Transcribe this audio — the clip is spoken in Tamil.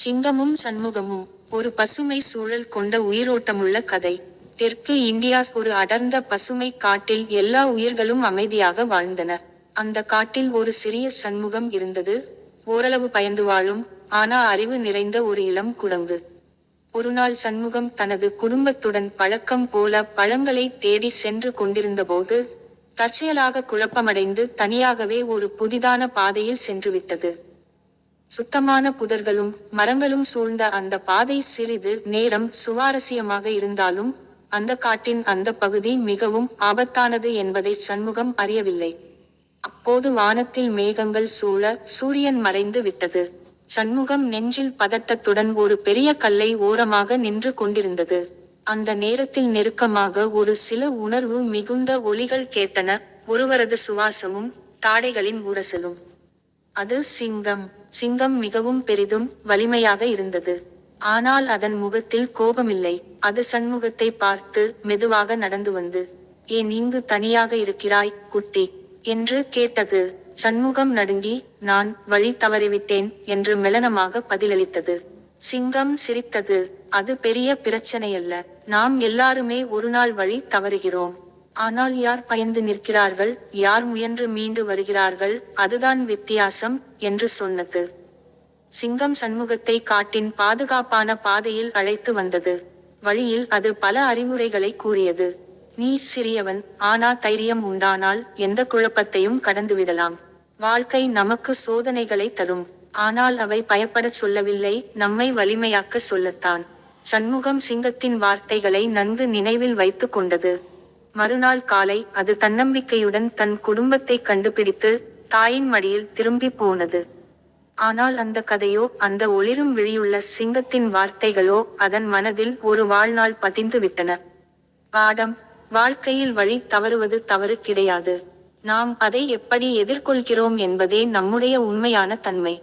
சிங்கமும் சண்முகமும். ஒரு பசுமை சூழல் கொண்ட உயிரோட்டமுள்ள கதை. தெற்கு இந்தியாஸ் ஒரு அடர்ந்த பசுமை காட்டில் எல்லா உயிர்களும் அமைதியாக வாழ்ந்தன. அந்த காட்டில் ஒரு சிறிய சண்முகம் இருந்தது. ஓரளவு பயந்து வாழும், ஆனா அறிவு நிறைந்த ஒரு இளம் குரங்கு. ஒருநாள் சண்முகம் தனது குடும்பத்துடன் பழக்கம் போல பழங்களை தேடி சென்று கொண்டிருந்தபோது, தற்செயலாக குழப்பமடைந்து தனியாகவே ஒரு புதிதான பாதையில் சென்றுவிட்டது. சுத்தமான புதர்களும் மரங்களும் சூழ்ந்த அந்த பாதை சிறிது நேரம் சுவாரஸ்யமாக இருந்தாலும், அந்த காட்டின் அந்த பகுதி மிகவும் ஆபத்தானது என்பதை சண்முகம் அறியவில்லை. அப்போது வானத்தில் மேகங்கள் சூழ சூரியன் மறைந்து விட்டது. சண்முகம் நெஞ்சில் பதட்டத்துடன் ஒரு பெரிய கல்லை ஓரமாக நின்று கொண்டிருந்தது. அந்த நேரத்தில் நெருக்கமாக ஒரு சில உணர்வு மிகுந்த ஒலிகள் கேட்டன, ஒருவரது சுவாசமும் தாடைகளின் உரசலும். அது சிங்கம். சிங்கம் மிகவும் பெரிதும் வலிமையாக இருந்தது. ஆனால் அதன் முகத்தில் கோபமில்லை. அது சண்முகத்தை பார்த்து மெதுவாக நடந்து வந்து, "ஏன் இங்கு தனியாக இருக்கிறாய், குட்டி?" என்று கேட்டது. சண்முகம் நடுங்கி, "நான் வழி தவறிவிட்டேன்" என்று மெலனமாக பதிலளித்தது. சிங்கம் சிரித்தது. "அது பெரிய பிரச்சனையல்ல. நாம் எல்லாருமே ஒருநாள் வழி தவறுகிறோம். ஆனால் யார் பயந்து நிற்கிறார்கள், யார் முயன்று மீண்டு வருகிறார்கள், அதுதான் வித்தியாசம்" என்று சொன்னது. சிங்கம் சண்முகத்தை காட்டின் பாதுகாப்பான பாதையில் அழைத்து வந்தது. வழியில் அது பல அறிவுரைகளை கூறியது. "நீ சிறியவன், ஆனா தைரியம் உண்டானால் எந்த குழப்பத்தையும் கடந்துவிடலாம். வாழ்க்கை நமக்கு சோதனைகளை தரும். ஆனால் அவை பயப்படச் சொல்லவில்லை, நம்மை வலிமையாக்க சொல்லத்தான்." சண்முகம் சிங்கத்தின் வார்த்தைகளை நன்கு நினைவில் வைத்து கொண்டது. மறுநாள் காலை அது தன்னம்பிக்கையுடன் தன் குடும்பத்தை கண்டுபிடித்து தாயின் மடியில் திரும்பி போனது. ஆனால் அந்த கதையோ, அந்த ஒளிரும் விழியுள்ள சிங்கத்தின் வார்த்தைகளோ அதன் மனதில் ஒரு வாழ்நாள் பதிந்து விட்டன. பாடம்: வாழ்க்கையில் வழி தவறுவது தவறு கிடையாது. நாம் அதை எப்படி எதிர்கொள்கிறோம் என்பதே நம்முடைய உண்மையான தன்மை.